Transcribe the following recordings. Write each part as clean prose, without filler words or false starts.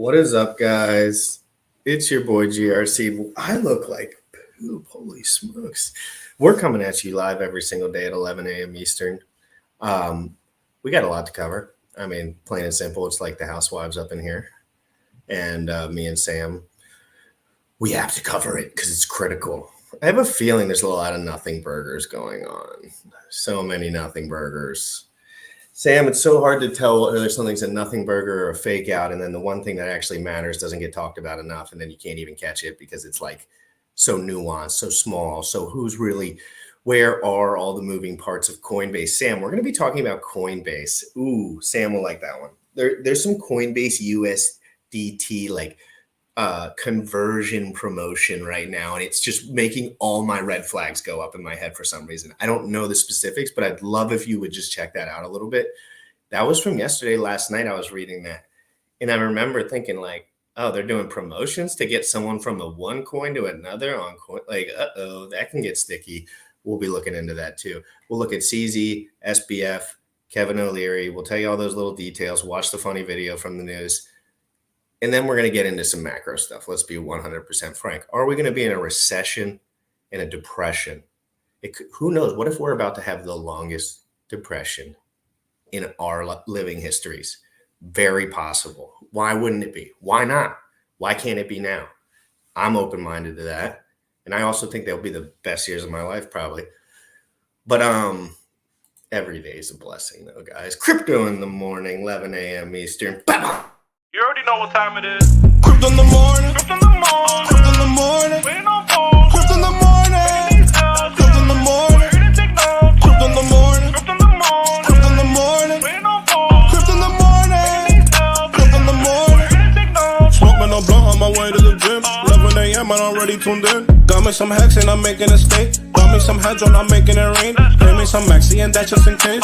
What is up, guys? It's your boy GRC. I look like poop. Holy smokes. We're coming at you live every single day at 11 a.m. Eastern. We got a lot to cover. I mean, plain and simple, it's like the housewives up in here. And me and Sam, we have to cover it because it's critical. I have a feeling there's a lot of nothing burgers going on. So many nothing burgers. Sam, it's so hard to tell whether something's a nothing burger or a fake out. And then the one thing that actually matters doesn't get talked about enough. And then you can't even catch it because it's like so nuanced, so small. So who's really, where are all the moving parts of Coinbase? Sam, we're going to be talking about Coinbase. Ooh, Sam will like that one. There's some Coinbase USDT like conversion promotion right now. And it's just making all my red flags go up in my head for some reason. I don't know the specifics, but I'd love if you would just check that out a little bit. That was from yesterday. Last night I was reading that. And I remember thinking like, oh, they're doing promotions to get someone from a one coin to another on coin. Like, uh-oh, that can get sticky. We'll be looking into that too. We'll look at CZ, SBF, Kevin O'Leary. We'll tell you all those little details. Watch the funny video from the news. And then we're going to get into some macro stuff. Let's be 100% frank. Are we going to be in a recession and a depression? Who knows? What if we're about to have the longest depression in our living histories? Very possible. Why wouldn't it be? Why not? Why can't it be now? I'm open-minded to that. And I also think they'll be the best years of my life, probably. But every day is a blessing, though, guys. Crypto in the morning, 11 a.m. Eastern. Bam! You already know what time it is. Crypto in the morning. Crypto in the morning. Crypto in the morning. Waiting on phone. Crypto in the morning. Crypto in the morning. Ready to take notes. Crypto in the morning. Crypto in the morning. Crypto in the morning. Waiting on phone. Crypto in the morning. Crypto in the morning. Ready to take notes. Smoking no blunt on my way to the gym. 11 a.m. and I'm already tuned in. Got me some hacks and I'm making a stake. Got me some heads on, I'm making it rain. Pay me some maxi and that's just in case.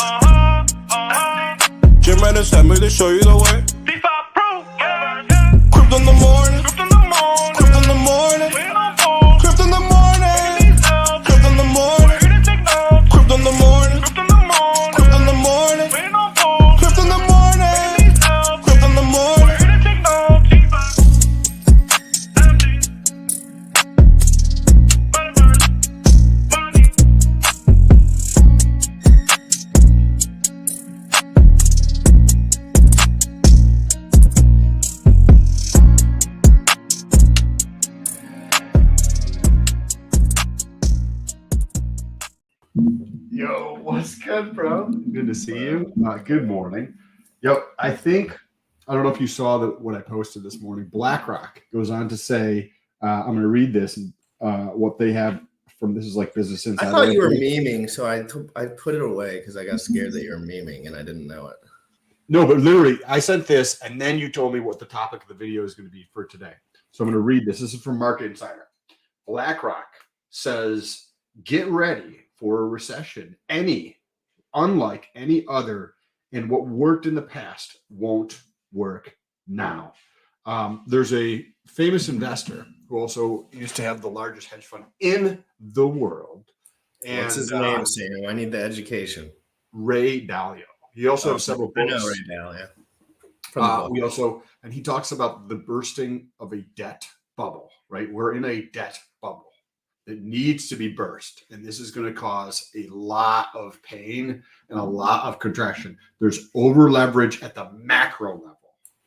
Jim ready sent me to show you the way. D5 Pro. Yeah. Crypto in the morning. Crypto in the morning. Crypto in the morning. Waiting on phone. Crypto in the morning. Crypto in the morning. Ready to take notes. Crypto in the morning. Crypto in the morning. Crypto in the morning. Waiting on phone. Crypto in the morning. Crypto in the morning. Ready to take notes. Yo, what's good, bro? Good to see you. Good morning. Yo, I don't know if you saw what I posted this morning. BlackRock goes on to say, I'm going to read this, what they have from, this is like Business I Insider. thought you were memeing, so I put it away because I got scared that you were memeing and I didn't know it. No, but literally, I sent this, and then you told me what the topic of the video is going to be for today. So I'm going to read this. This is from Market Insider. BlackRock says, get ready for a recession. Unlike any other, and what worked in the past won't work now. There's a famous investor who also used to have the largest hedge fund in the world. And What's his name, Sam? I need the education. Ray Dalio. He also has several I books. know right now, yeah. And he talks about the bursting of a debt bubble, right? We're in a debt bubble that needs to be burst. And this is going to cause a lot of pain and a lot of contraction. There's over leverage at the macro level.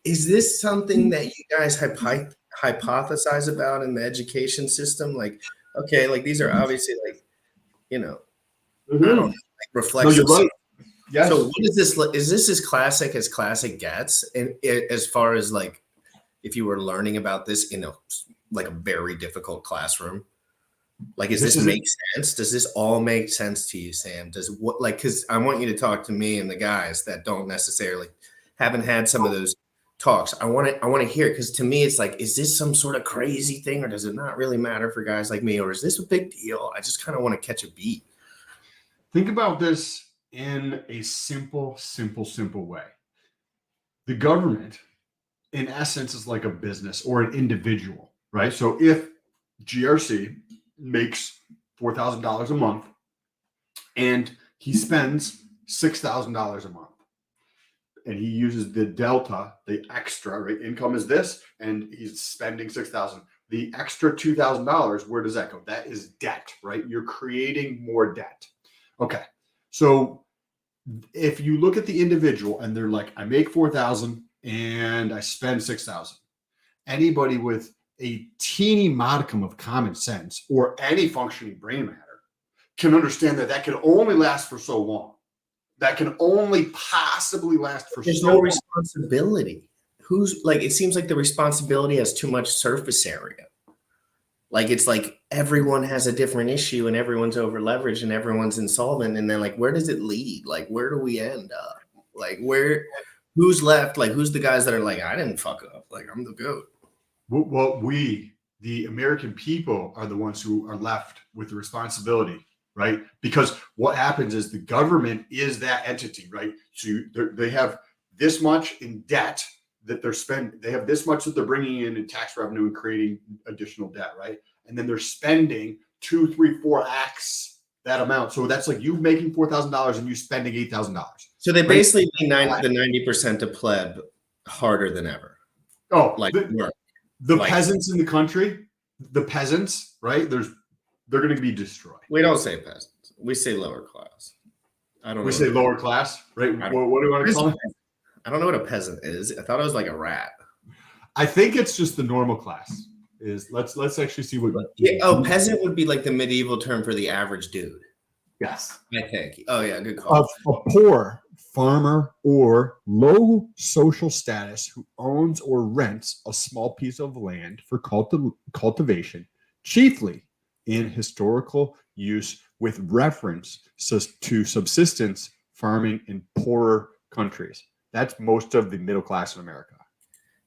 Is this something that you guys hypothesize about in the education system? Like, okay, like these are obviously like, I don't know, like reflections. No, you're right. Yes. So what is this? Is this as classic gets? And as far as like, if you were learning about this in like a very difficult classroom, like, does this make sense? Does this all make sense to you, Sam? Because I want you to talk to me and the guys that don't necessarily haven't had some of those talks. I want to hear it, because to me it's like, is this some sort of crazy thing, or does it not really matter for guys like me, or is this a big deal? I just kind of want to catch a beat. Think about this in a simple way. The government, in essence, is like a business or an individual, right? So if GRC makes $4,000 a month and he spends $6,000 a month, and he uses the delta, the extra, right? Income is this, and he's spending $6,000. The extra $2,000, where does that go? That is debt, right? You're creating more debt. Okay. So if you look at the individual and they're like, I make 4,000 and I spend 6,000. Anybody with a teeny modicum of common sense or any functioning brain matter can understand that that can only last for so long. That can only possibly last for There's so no long. responsibility. Who's like, it seems like the responsibility has too much surface area. Like, it's like everyone has a different issue and everyone's over leveraged and everyone's insolvent. And then, like, where does it lead? Like, where do we end up? Like, who's left? Like, who's the guys that are like, I didn't fuck up. Like, I'm the GOAT. Well, we, the American people, are the ones who are left with the responsibility, right? Because what happens is the government is that entity, right? So they have this much in debt that they're spending. They have this much that they're bringing in tax revenue and creating additional debt, right? And then they're spending 2, 3, 4x that amount. So that's like you making $4,000 and you spending $8,000. So they basically make the 90% of pleb harder than ever. Oh, Like, the peasants in the country, the peasants, right? They're going to be destroyed. we don't say peasants. We say lower class. I don't know. We say lower class, right? What do you want to call it? I don't know what a peasant is. I thought it was like a rat. I think it's just the normal class. Let's actually see what. Yeah, peasant would be like the medieval term for the average dude. Yes. I think. Oh yeah, good call. A poor farmer or low social status who owns or rents a small piece of land for cultivation, chiefly in historical use with reference to subsistence farming in poorer countries. That's most of the middle class in America.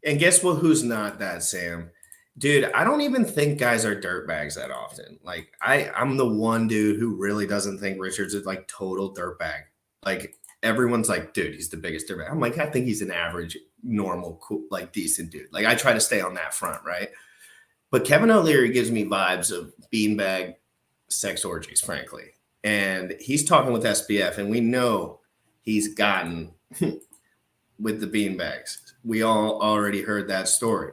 And guess what? Who's not that, Sam? Dude, I don't even think guys are dirtbags that often. Like, I'm the one dude who really doesn't think Richards is like total dirtbag. Like, everyone's like, dude, he's the biggest dirtbag. I'm like, I think he's an average, normal, cool, like decent dude. Like, I try to stay on that front, right? But Kevin O'Leary gives me vibes of beanbag sex orgies, frankly. And he's talking with SBF, and we know he's gotten with the beanbags. We all already heard that story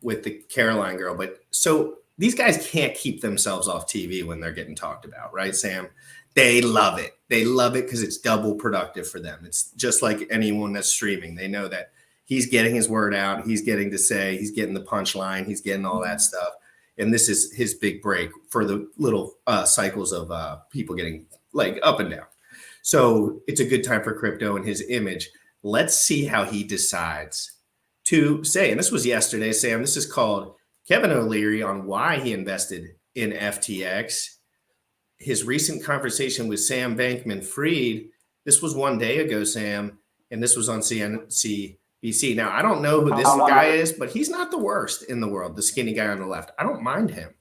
with the Caroline girl. But so these guys can't keep themselves off TV when they're getting talked about, right, Sam? They love it. They love it because it's double productive for them. It's just like anyone that's streaming. They know that he's getting his word out. He's getting to say, he's getting the punchline. He's getting all that stuff. And this is his big break for the little cycles of people getting like up and down. So it's a good time for crypto and his image. Let's see how he decides to say, and this was yesterday, Sam, this is called Kevin O'Leary on why he invested in FTX. His recent conversation with Sam Bankman-Fried, this was 1 day ago, Sam, and this was on CNBC. Now, I don't know who this guy is, but he's not the worst in the world, the skinny guy on the left. I don't mind him.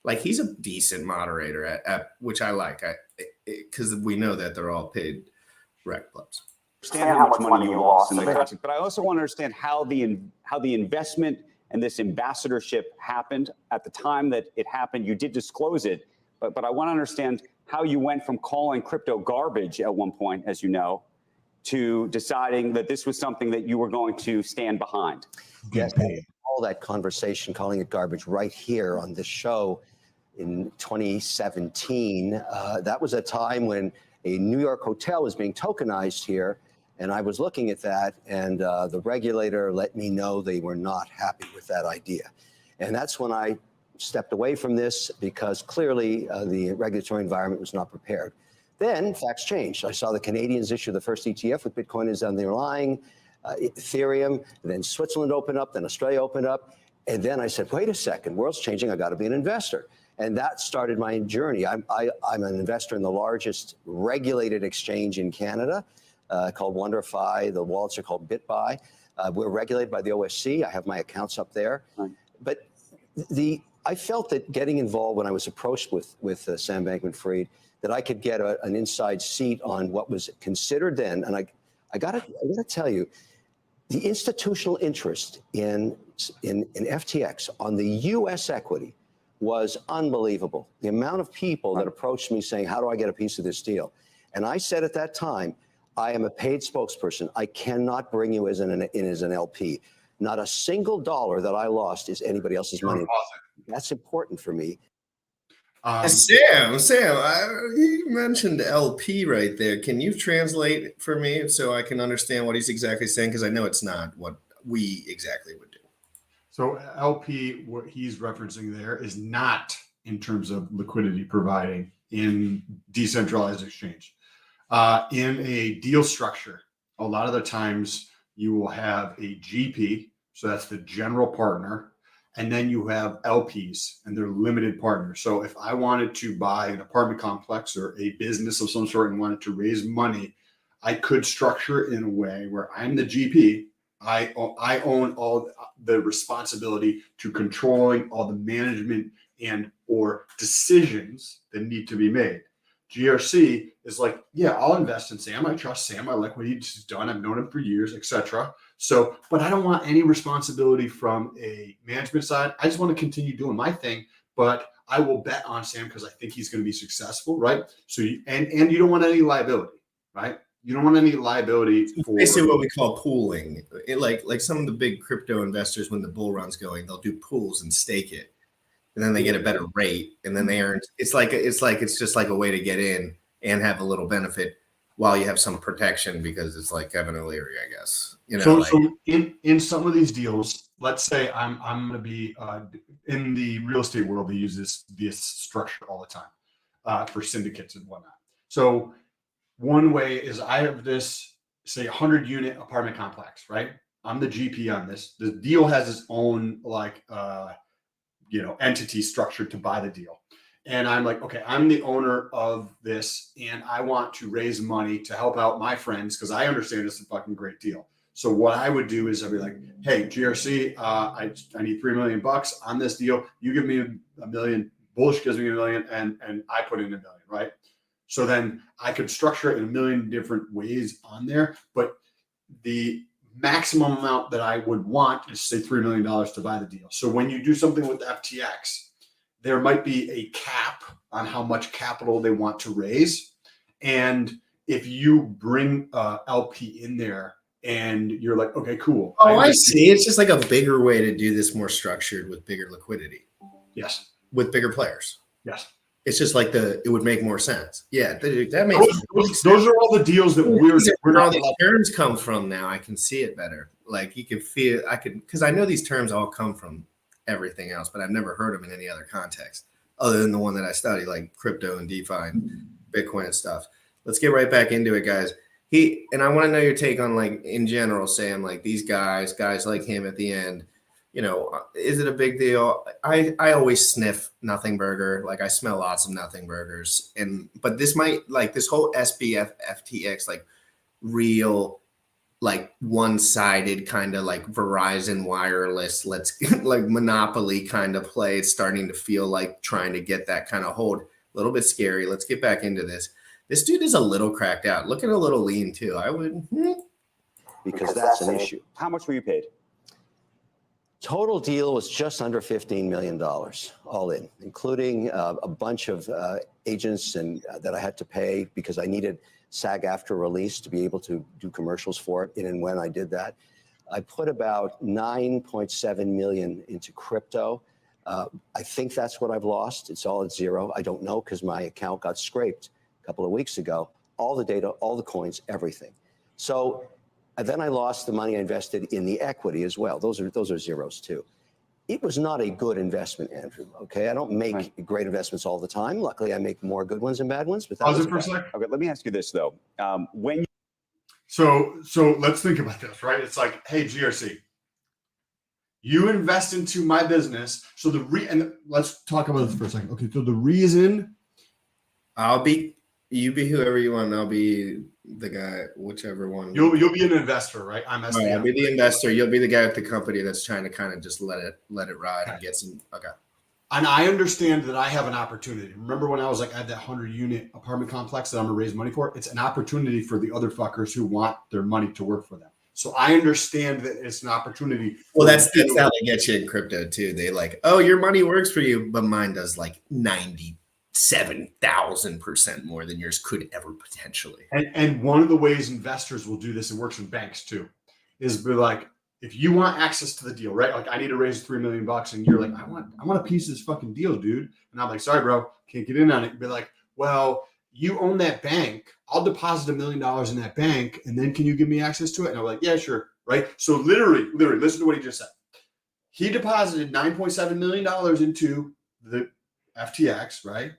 Like, he's a decent moderator, at which I like, because we know that they're all paid rec clubs. Understand how much money you lost in the country, but I also want to understand how the investment and this ambassadorship happened. At the time that it happened, you did disclose it, but I want to understand how you went from calling crypto garbage at one point, as you know, to deciding that this was something that you were going to stand behind. Yes, all that conversation, calling it garbage, right here on this show in 2017. That was a time when a New York hotel was being tokenized here. And I was looking at that, and the regulator let me know they were not happy with that idea. And that's when I stepped away from this, because clearly the regulatory environment was not prepared. Then facts changed. I saw the Canadians issue the first ETF with Bitcoin is underlying, Ethereum, then Switzerland opened up, then Australia opened up. And then I said, wait a second, world's changing, I gotta be an investor. And that started my journey. I'm an investor in the largest regulated exchange in Canada, called WonderFi. The wallets are called BitBuy. We're regulated by the OSC. I have my accounts up there. Right. But I felt that getting involved when I was approached with Sam Bankman-Fried, that I could get an inside seat on what was considered then. And I gotta tell you, the institutional interest in FTX on the U.S. equity was unbelievable. The amount of people that approached me saying, how do I get a piece of this deal? And I said at that time, I am a paid spokesperson. I cannot bring you as an LP. Not a single dollar that I lost is anybody else's money. That's important for me. Sam, you mentioned LP right there. Can you translate for me so I can understand what he's exactly saying? Because I know it's not what we exactly would do. So LP, what he's referencing there is not in terms of liquidity providing in decentralized exchange. In a deal structure, a lot of the times you will have a GP, so that's the general partner, and then you have LPs, and they're limited partners. So if I wanted to buy an apartment complex or a business of some sort and wanted to raise money, I could structure it in a way where I'm the GP. I own all the responsibility to controlling all the management and or decisions that need to be made. GRC is like, yeah, I'll invest in Sam. I trust Sam. I like what he's done. I've known him for years, etc. So, but I don't want any responsibility from a management side. I just want to continue doing my thing, but I will bet on Sam because I think he's going to be successful, right? So, and you don't want any liability, right? You don't want any liability for basically what we call pooling. Like some of the big crypto investors, when the bull run's going, they'll do pools and stake it, and then they get a better rate, and then they earn. It's just like a way to get in and have a little benefit while you have some protection, because it's like Kevin O'Leary, I guess. So in some of these deals, let's say I'm going to be in the real estate world. They use this structure all the time for syndicates and whatnot. So one way is I have this, say, 100-unit apartment complex, right? I'm the GP on this. The deal has its own entity structured to buy the deal. And I'm like, okay, I'm the owner of this, and I want to raise money to help out my friends because I understand it's a fucking great deal. So what I would do is I'd be like, hey, GRC, I need $3 million on this deal. You give me $1 million. Bullish gives me $1 million, and I put in $1 million, right? So then I could structure it in a million different ways on there, but the maximum amount that I would want is, say, $3 million to buy the deal. So when you do something with FTX, there might be a cap on how much capital they want to raise. And if you bring LP in there and you're like, okay, cool. Oh, I see. It's just like a bigger way to do this, more structured with bigger liquidity. Yes. With bigger players. Yes. It's just like it would make more sense. Yeah, that makes those are all the deals that we're all these terms come from now. I can see it better. Like you can feel, because I know these terms all come from everything else, but I've never heard them in any other context other than the one that I study, like crypto and DeFi and Bitcoin and stuff. Let's get right back into it, guys. And I want to know your take on, like, in general, Sam, like these guys like him at the end. Is it a big deal? I always sniff nothing burger. Like I smell lots of nothing burgers. But this might, like this whole SBF FTX, like real, like one-sided kind of like Verizon wireless, let's like monopoly kind of play. It's starting to feel like trying to get that kind of hold. A little bit scary. Let's get back into this. This dude is a little cracked out, looking a little lean too. I would. Because that's an issue. How much were you paid? Total deal was just under $15 million, all in, including a bunch of agents and that I had to pay because I needed SAG-AFTRA release to be able to do commercials for it. And when I did that, I put about $9.7 million into crypto. I think that's what I've lost. It's all at zero. I don't know because my account got scraped a couple of weeks ago. All the data, all the coins, everything. So then I lost the money I invested in the equity as well. Those are zeros too. It was not a good investment, Andrew. Okay, I don't make great investments all the time. Luckily, I make more good ones than bad ones. But pause it for a second. Okay, let me ask you this though. So let's think about this, right? It's like, hey, GRC, you invest into my business. So and let's talk about this for a second. Okay, so the reason you be whoever you want. I'll be the guy, whichever one. You'll be an investor, right? I'm SBF. Right, I'll be the investor. You'll be the guy at the company that's trying to kind of just let it ride and get some. Okay. And I understand that I have an opportunity. Remember when I was like, I had that 100-unit apartment complex that I'm gonna raise money for? It's an opportunity for the other fuckers who want their money to work for them. So I understand that it's an opportunity. Well, that's how they get you in crypto too. They like, oh, your money works for you, but mine does like 90 7,000% more than yours could ever potentially. And one of the ways investors will do this, and works in banks too, is be like, if you want access to the deal, right? Like I need to raise $3 million, and you're like, I want a piece of this fucking deal, dude. And I'm like, sorry, bro, can't get in on it. Be like, well, you own that bank. I'll deposit $1 million in that bank, and then can you give me access to it? And I'm like, yeah, sure, right? So literally, listen to what he just said. He deposited $9.7 million into the FTX, right?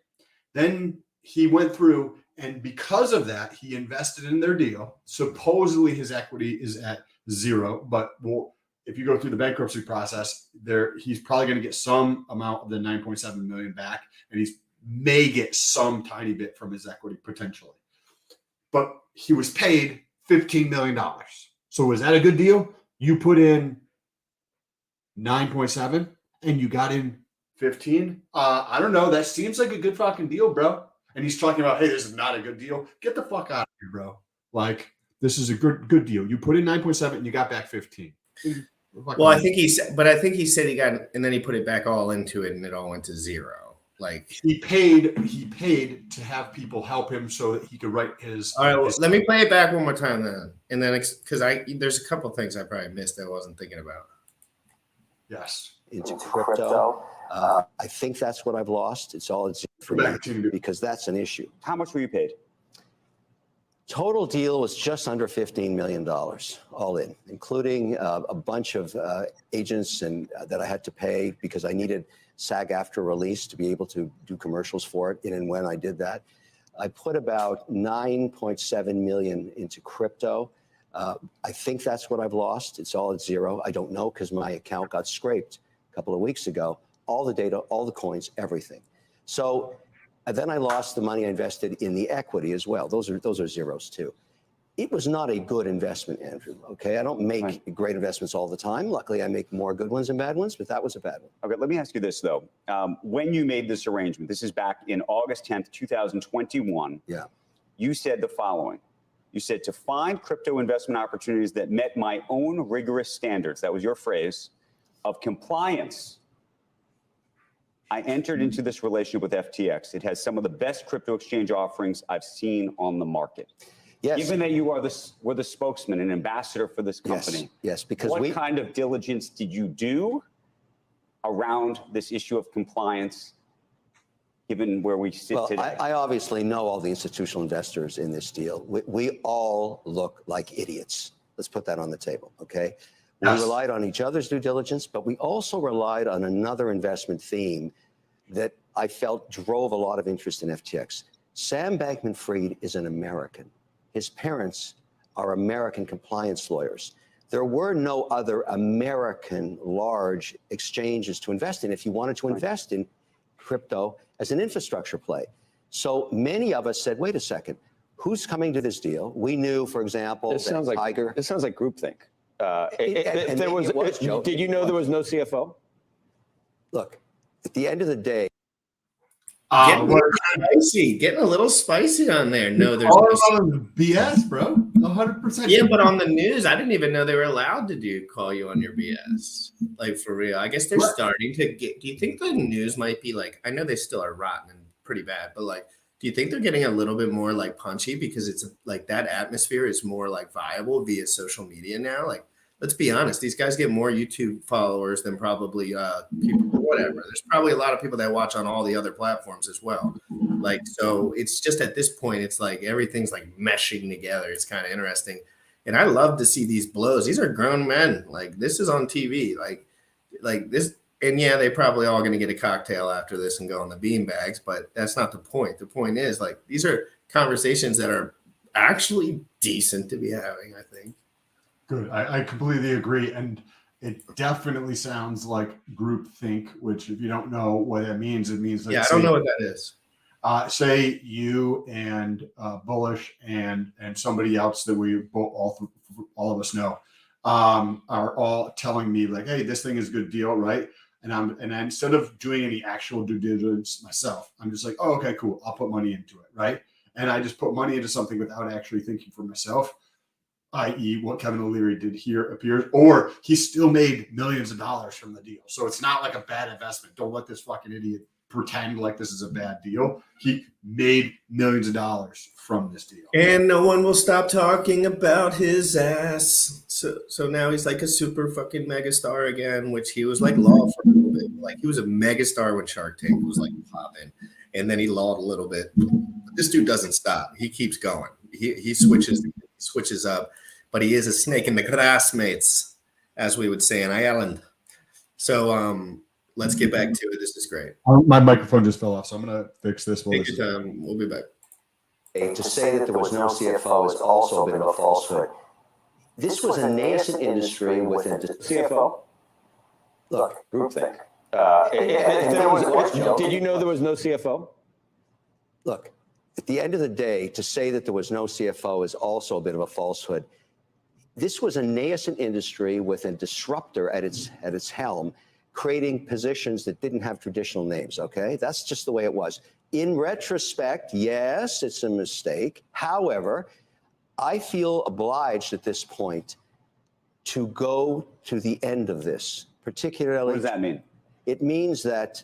Then he went through, and because of that, he invested in their deal. Supposedly his equity is at 0, but if you go through the bankruptcy process, he's probably going to get some amount of the 9.7 million back, and he may get some tiny bit from his equity potentially. But he was paid $15 million. So was that a good deal? You put in 9.7 and you got in 15. I don't know. That seems like a good fucking deal, bro. And he's talking about, hey, this is not a good deal. Get the fuck out of here, bro. Like, this is a good deal. You put in 9.7 and you got back 15. Well, I think he said he got, and then he put it back all into it, and it all went to 0. Like he paid to have people help him so that he could write his. All right, well, let me play it back one more time then, and then because there's a couple of things I probably missed that I wasn't thinking about. Yes. Into crypto. I think that's what I've lost. It's all it's for me because that's an issue. How much were you paid? Total deal was just under $15 million, all in, including a bunch of agents and that I had to pay because I needed SAG after release to be able to do commercials for it. And when I did that, I put about 9.7 million into crypto. I think that's what I've lost. It's all at 0. I don't know because my account got scraped a couple of weeks ago. All the data, all the coins, everything. So then I lost the money I invested in the equity as well. Those are zeros too. It was not a good investment, Andrew. Okay, I don't make great investments all the time. Luckily, I make more good ones and bad ones, but that was a bad one. Okay, let me ask you this though. When you made this arrangement, this is back in August 10th, 2021. Yeah. You said the following. You said to find crypto investment opportunities that met my own rigorous standards. That was your phrase of compliance. I entered into this relationship with FTX. It has some of the best crypto exchange offerings I've seen on the market. Yes. Given that you were the spokesman and ambassador for this company. Yes, because what kind of diligence did you do around this issue of compliance, given where we sit today? I obviously know all the institutional investors in this deal. We all look like idiots. Let's put that on the table, okay? Yes. We relied on each other's due diligence, but we also relied on another investment theme that I felt drove a lot of interest in FTX. Sam Bankman-Fried is an American. His parents are American compliance lawyers. There were no other American large exchanges to invest in if you wanted to invest in crypto as an infrastructure play. So many of us said, wait a second, who's coming to this deal? We knew, for example, This sounds like Tiger. This sounds like groupthink. Joe. Did you know there was no CFO? Look, at the end of the day, Getting a little spicy on there. No, there's BS, bro. 100%. Yeah, but on the news, I didn't even know they were allowed to call you on your BS. Like, for real. I guess they're starting to get. Do you think the news might be like? I know they still are rotten and pretty bad, but like, do you think they're getting a little bit more like punchy because it's like that atmosphere is more like viable via social media now? Like, let's be honest, these guys get more YouTube followers than probably people, whatever. There's probably a lot of people that watch on all the other platforms as well. Like, so it's just at this point, it's like everything's like meshing together. It's kind of interesting. And I love to see these blows. These are grown men. Like, this is on TV. Like this. And yeah, they probably all going to get a cocktail after this and go on the beanbags, but that's not the point. The point is, like, these are conversations that are actually decent to be having, I think. Good. I completely agree. And it definitely sounds like groupthink, which if you don't know what that means, it means like, I don't know what that is. Say you and Bullish and somebody else that we all of us know are all telling me like, hey, this thing is a good deal, right? And instead of doing any actual due diligence myself, I'm just like, oh, okay, cool. I'll put money into it, right? And I just put money into something without actually thinking for myself, i.e. what Kevin O'Leary did here appears, or he still made millions of dollars from the deal. So it's not like a bad investment. Don't let this fucking idiot pretend like this is a bad deal. He made millions of dollars from this deal. And no one will stop talking about his ass. So now he's like a super fucking megastar again, which he was like law for a little bit. Like he was a megastar when Shark Tank was like popping. And then he lawed a little bit. But this dude doesn't stop. He keeps going. He switches up. But he is a snake in the grass, mates, as we would say in Ireland. So let's get back to it. This is great. My microphone just fell off, so I'm going to fix this. Take your time. We'll be back. To say that there was no CFO is also a bit of a falsehood. This was a nascent industry with a CFO? Look, Groupthink. Joke. Did you know there was no CFO? Look, at the end of the day, to say that there was no CFO is also a bit of a falsehood. This was a nascent industry with a disruptor at its helm, creating positions that didn't have traditional names, okay? That's just the way it was. In retrospect, yes, it's a mistake. However, I feel obliged at this point to go to the end of this, particularly. What does that mean? It means that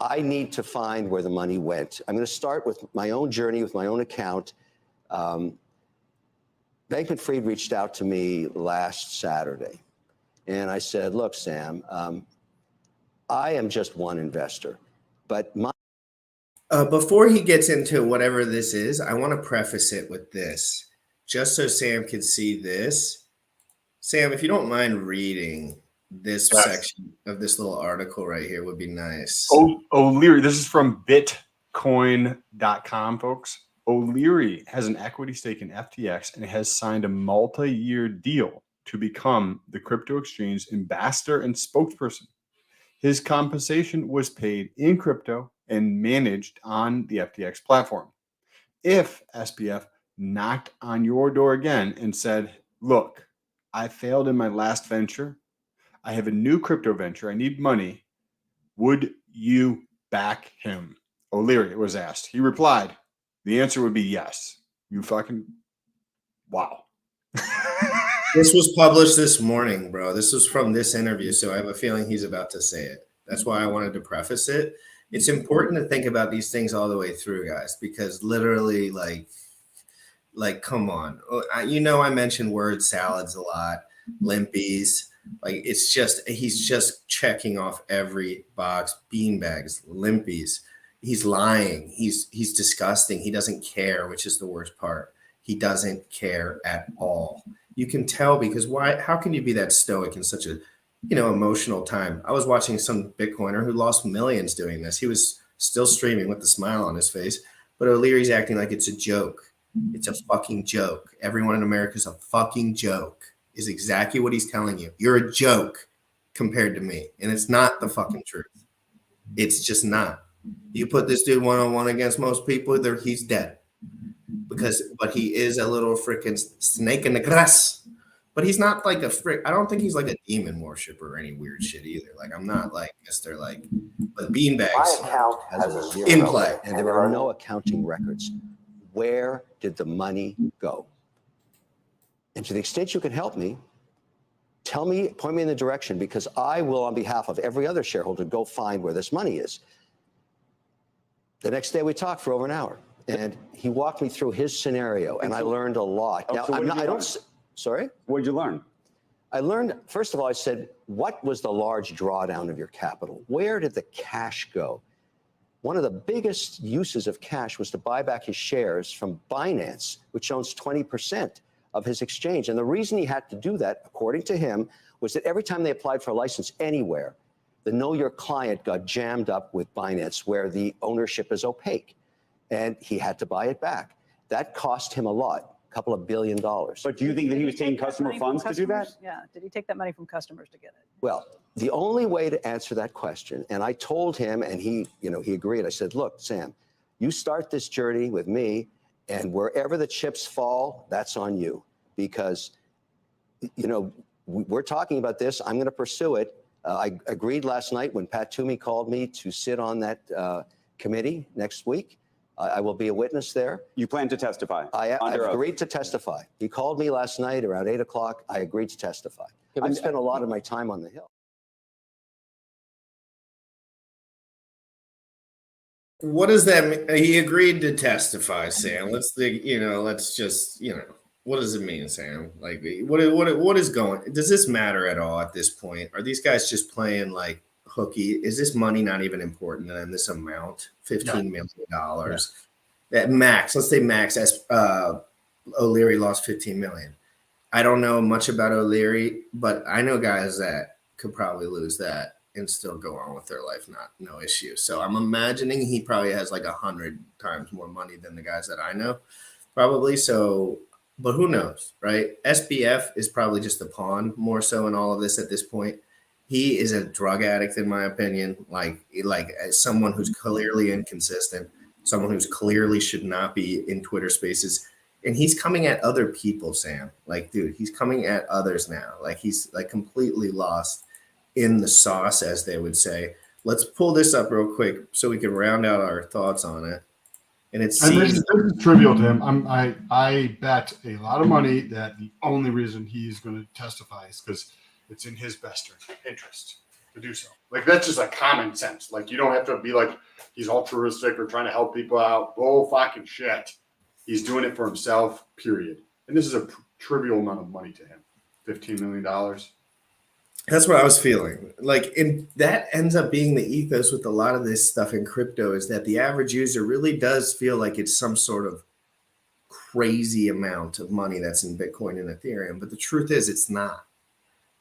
I need to find where the money went. I'm going to start with my own journey, with my own account. Bankman-Fried reached out to me last Saturday, and I said, look, Sam, I am just one investor, but my Before he gets into whatever this is, I want to preface it with this, just so Sam can see this. Sam, if you don't mind reading this section of this little article right here, would be nice. O'Leary, this is from bitcoin.com, folks. O'Leary has an equity stake in FTX and has signed a multi-year deal to become the crypto exchange ambassador and spokesperson. His compensation was paid in crypto and managed on the FTX platform. If SPF knocked on your door again and said, look, I failed in my last venture, I have a new crypto venture, I need money, would you back him? O'Leary was asked. He replied, the answer would be yes. You fucking, wow. This was published this morning, bro. This was from this interview, so I have a feeling he's about to say it. That's why I wanted to preface it. It's important to think about these things all the way through, guys, because literally, like, come on. I mentioned word salads a lot, limpies. Like, it's just, he's just checking off every box. Beanbags, limpies. He's lying. He's disgusting. He doesn't care, which is the worst part. He doesn't care at all. You can tell because why? How can you be that stoic in such a emotional time? I was watching some Bitcoiner who lost millions doing this. He was still streaming with a smile on his face, but O'Leary's acting like it's a joke. It's a fucking joke. Everyone in America is a fucking joke, is exactly what he's telling you. You're a joke compared to me, and it's not the fucking truth. It's just not. You put this dude one-on-one against most people, he's dead. But he is a little freaking snake in the grass. But he's not like I don't think he's like a demon worshiper or any weird shit either. Like, I'm not like Mr. Like, but beanbags My account has a zero, in play. and there are no accounting records. Where did the money go? And to the extent you can help me, tell me, point me in the direction, because I will, on behalf of every other shareholder, go find where this money is. The next day we talked for over an hour, and he walked me through his scenario, and I learned a lot. Now, sorry? What did you learn? I learned, first of all, I said, what was the large drawdown of your capital? Where did the cash go? One of the biggest uses of cash was to buy back his shares from Binance, which owns 20% of his exchange. And the reason he had to do that, according to him, was that every time they applied for a license anywhere, the Know Your Client got jammed up with Binance, where the ownership is opaque. And he had to buy it back. That cost him a lot. Couple of $1 billion. But do you think that he was taking customer funds to do that? Yeah. Did he take that money from customers to get it? Well, the only way to answer that question, and I told him, and he agreed. I said, look, Sam, you start this journey with me, and wherever the chips fall, that's on you. Because, we're talking about this. I'm going to pursue it. I agreed last night when Pat Toomey called me to sit on that committee next week. I will be a witness there. You plan to testify? I've agreed to testify. He called me last night around 8 o'clock. I agreed to testify. I've spent a lot of my time on the Hill. What does that mean? He agreed to testify, Sam. Let's just, what does it mean, Sam? Like, what is going? Does this matter at all at this point? Are these guys just playing like hooky? Is this money not even important to them? This amount, $15 million, at max. Let's say max. As O'Leary lost 15 million. I don't know much about O'Leary, but I know guys that could probably lose that and still go on with their life, no issue. So I'm imagining he probably has like 100 times more money than the guys that I know, probably. So, but who knows, right? SBF is probably just a pawn more so in all of this at this point. He is a drug addict, in my opinion. Like as someone who's clearly inconsistent, someone who's clearly should not be in Twitter Spaces. And he's coming at other people, Sam. Like, dude, he's coming at others now. Like, he's like completely lost in the sauce, as they would say. Let's pull this up real quick so we can round out our thoughts on it. And it's this is trivial to him. I bet a lot of money that the only reason he's going to testify is because it's in his best interest to do so. Like, that's just like common sense. Like, you don't have to be like he's altruistic or trying to help people out. Bull fucking shit. He's doing it for himself, period. And this is a trivial amount of money to him. $15 million. That's what I was feeling. Like, and that ends up being the ethos with a lot of this stuff in crypto, is that the average user really does feel like it's some sort of crazy amount of money that's in Bitcoin and Ethereum. But the truth is, it's not.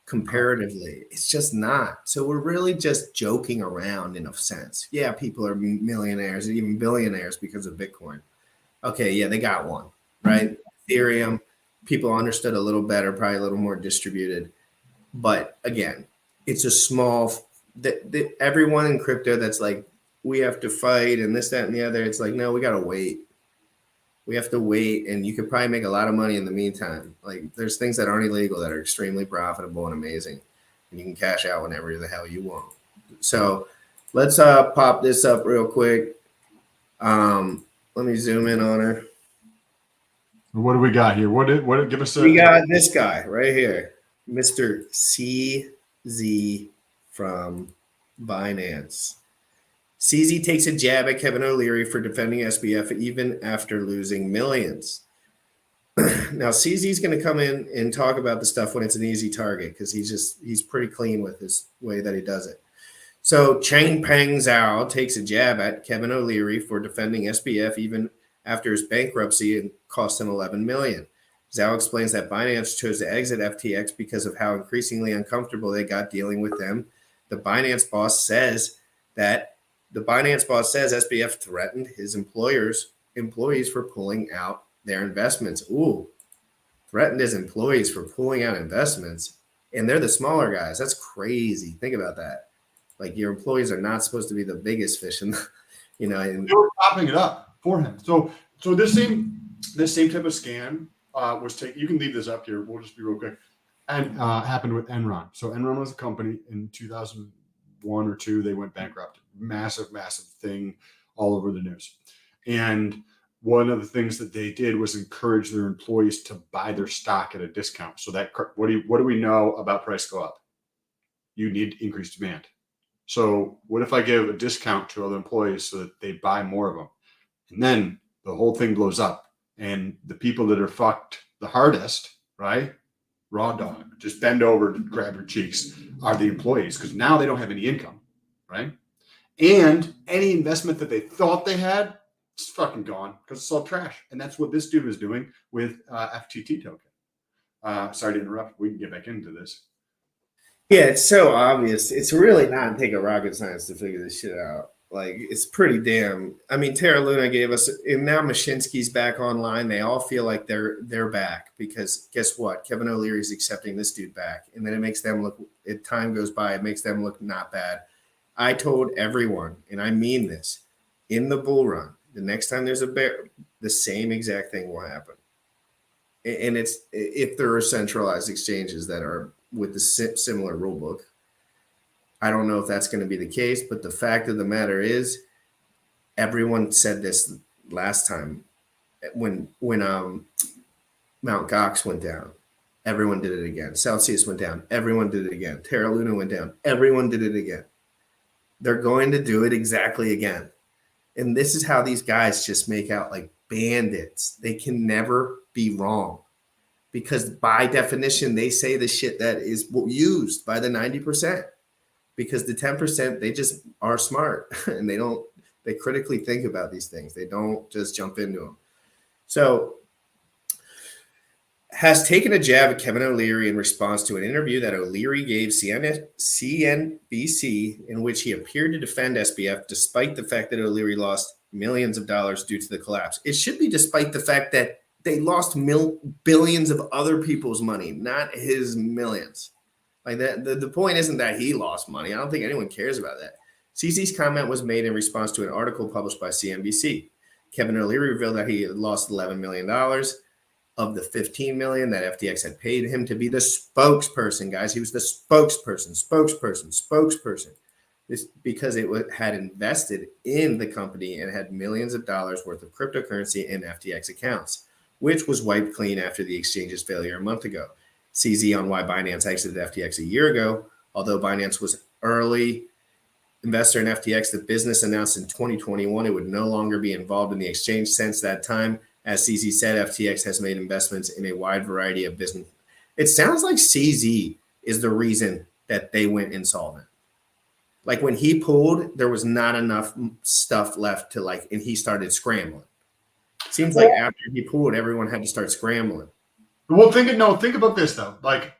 Comparatively, it's just not. So we're really just joking around in a sense. Yeah, people are millionaires and even billionaires because of Bitcoin. Okay, yeah, they got one, right? Ethereum, people understood a little better, probably a little more distributed. But again, it's a small, everyone in crypto that's like, we have to fight and this, that, and the other. It's like, no, we got to wait. We have to wait. And you could probably make a lot of money in the meantime. Like, there's things that aren't illegal that are extremely profitable and amazing. And you can cash out whenever the hell you want. So let's pop this up real quick. Let me zoom in on her. What do we got here? What give us We got this guy right here, Mr. CZ from Binance. CZ takes a jab at Kevin O'Leary for defending SBF even after losing millions. Now, CZ's going to come in and talk about the stuff when it's an easy target, because he's pretty clean with his way that he does it. So Chang Peng Zhao takes a jab at Kevin O'Leary for defending SBF even after his bankruptcy and cost him $11 million. Zhao explains that Binance chose to exit FTX because of how increasingly uncomfortable they got dealing with them. The Binance boss says SBF threatened his employees for pulling out their investments. Ooh, threatened his employees for pulling out investments. And they're the smaller guys. That's crazy. Think about that. Like, your employees are not supposed to be the biggest fish in the, and they were popping it up for him. So this same type of scam was taken. You can leave this up here. We'll just be real quick. And happened with Enron. So Enron was a company in 2001 or 2. They went bankrupt. Massive thing all over the news. And one of the things that they did was encourage their employees to buy their stock at a discount. So that what do we know about price go up? You need increased demand. So what if I give a discount to other employees so that they buy more of them? And then the whole thing blows up. And the people that are fucked the hardest, right? Raw dog, just bend over to grab your cheeks, are the employees, because now they don't have any income, right? And any investment that they thought they had, it's fucking gone because it's all trash. And that's what this dude was doing with FTT token. Sorry to interrupt. We can get back into this. Yeah, it's so obvious. It's really not take a rocket science to figure this shit out. Like, it's pretty damn. I mean, Terra Luna gave us, and now Mashinsky's back online. They all feel like they're back because guess what? Kevin O'Leary's accepting this dude back, and then it makes them look. As time goes by, it makes them look not bad. I told everyone, and I mean this, in the bull run, the next time there's a bear, the same exact thing will happen. And it's if there are centralized exchanges that are with the similar rule book. I don't know if that's going to be the case, but the fact of the matter is, everyone said this last time when Mount Gox went down. Everyone did it again. Celsius went down. Everyone did it again. Terra Luna went down. Everyone did it again. They're going to do it exactly again. And this is how these guys just make out like bandits. They can never be wrong because by definition, they say the shit that is used by the 90%, because the 10%, they just are smart and they critically think about these things. They don't just jump into them. So has taken a jab at Kevin O'Leary in response to an interview that O'Leary gave CNBC, in which he appeared to defend SBF despite the fact that O'Leary lost millions of dollars due to the collapse. It should be despite the fact that they lost billions of other people's money, not his millions. Like that, the point isn't that he lost money. I don't think anyone cares about that. CZ's comment was made in response to an article published by CNBC. Kevin O'Leary revealed that he had lost $11 million of the $15 million that FTX had paid him to be the spokesperson, guys. He was the spokesperson. This because it had invested in the company and had millions of dollars worth of cryptocurrency in FTX accounts, which was wiped clean after the exchange's failure a month ago. CZ on why Binance exited FTX a year ago. Although Binance was early investor in FTX, the business announced in 2021 it would no longer be involved in the exchange since that time. As CZ said, FTX has made investments in a wide variety of business. It sounds like CZ is the reason that they went insolvent. Like when he pulled, there was not enough stuff left to and he started scrambling. Seems like after he pulled, everyone had to start scrambling. Well, think about this though. Like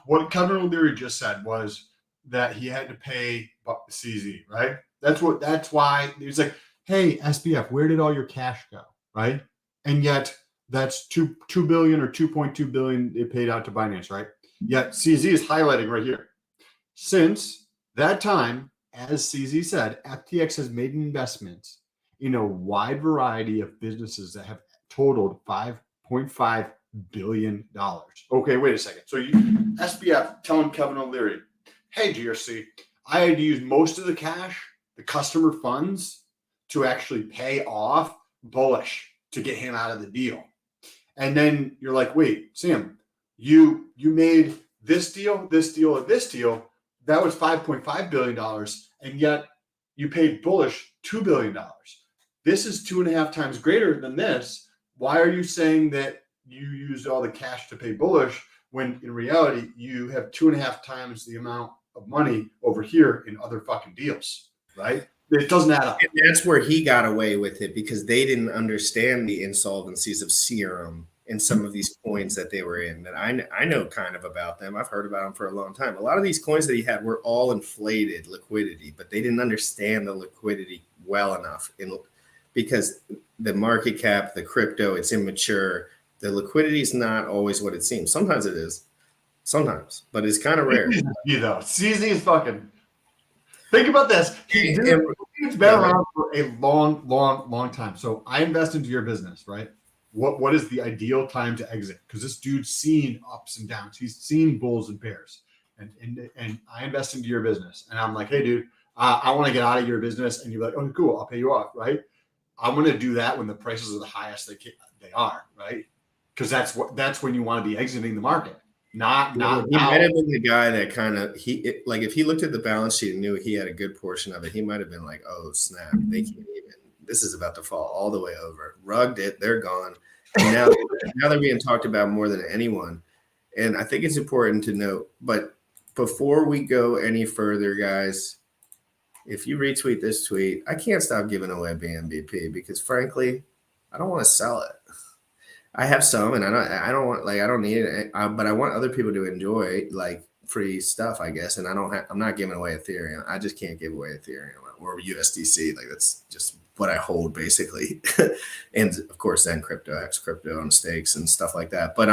what Kevin O'Leary just said was that he had to pay CZ, right? That's why he was like, hey, SBF, where did all your cash go? Right? And yet that's 2 billion or 2.2 billion they paid out to Binance, right? Yet CZ is highlighting right here. Since that time, as CZ said, FTX has made investments in a wide variety of businesses that have totaled $5.5 billion. Okay, wait a second. So SBF telling Kevin O'Leary, hey, GRC, I had to use most of the cash, the customer funds, to actually pay off Bullish to get him out of the deal. And then you're like, wait, Sam, you made this deal, this deal, and this deal. That was $5.5 billion. And yet you paid Bullish $2 billion. This is 2.5 times greater than this. Why are you saying that you used all the cash to pay Bullish when in reality you have 2.5 times the amount of money over here in other fucking deals, right? It doesn't add up. And that's where he got away with it because they didn't understand the insolvencies of Serum and some of these coins that they were in. That I know kind of about them. I've heard about them for a long time. A lot of these coins that he had were all inflated liquidity, but they didn't understand the liquidity well enough because the market cap, the crypto, it's immature. The liquidity is not always what it seems. Sometimes it is. Sometimes, but it's kind of rare. You know, CZ is fucking. Think about this. It's been around for a long time. So I invest into your business, right? What is the ideal time to exit? Because this dude's seen ups and downs. He's seen bulls and bears. And I invest into your business. And I'm like, hey, dude, I want to get out of your business. And you're like, oh, cool, I'll pay you off, right? I'm going to do that when the prices are the highest they are, right? Because that's when you want to be exiting the market. He might have been the guy that kind of if he looked at the balance sheet and knew he had a good portion of it, he might have been like, oh snap, they can't even, this is about to fall all the way over. Rugged it, they're gone. And now they're being talked about more than anyone. And I think it's important to note, but before we go any further, guys, if you retweet this tweet, I can't stop giving away BNBP because frankly, I don't want to sell it. I have some, and I don't need it, but I want other people to enjoy free stuff, I guess. And I'm not giving away Ethereum. I just can't give away Ethereum or USDC. That's just what I hold basically. And of course, then crypto, X crypto and stakes and stuff like that. But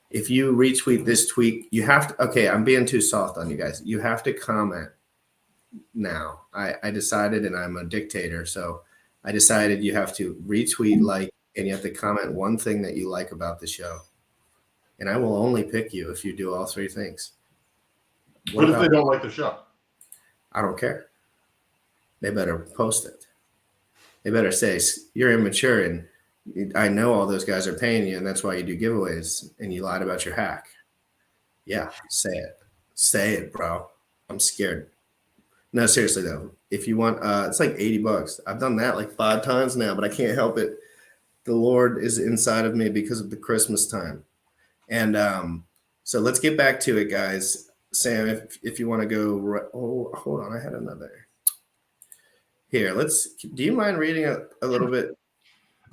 if you retweet this tweet, you have to. Okay, I'm being too soft on you guys. You have to comment now. I decided, and I'm a dictator, so I decided you have to retweet and you have to comment one thing that you like about the show. And I will only pick you if you do all three things. What if they don't like the show? I don't care. They better post it. They better say, you're immature and I know all those guys are paying you and that's why you do giveaways and you lied about your hack. Yeah, say it. Say it, bro. I'm scared. No, seriously though, if you want, it's like $80. I've done that like 5 times now, but I can't help it. The Lord is inside of me because of the Christmas time. And so let's get back to it, guys. Sam, if you want to go, oh, hold on, I had another. Here, do you mind reading a little bit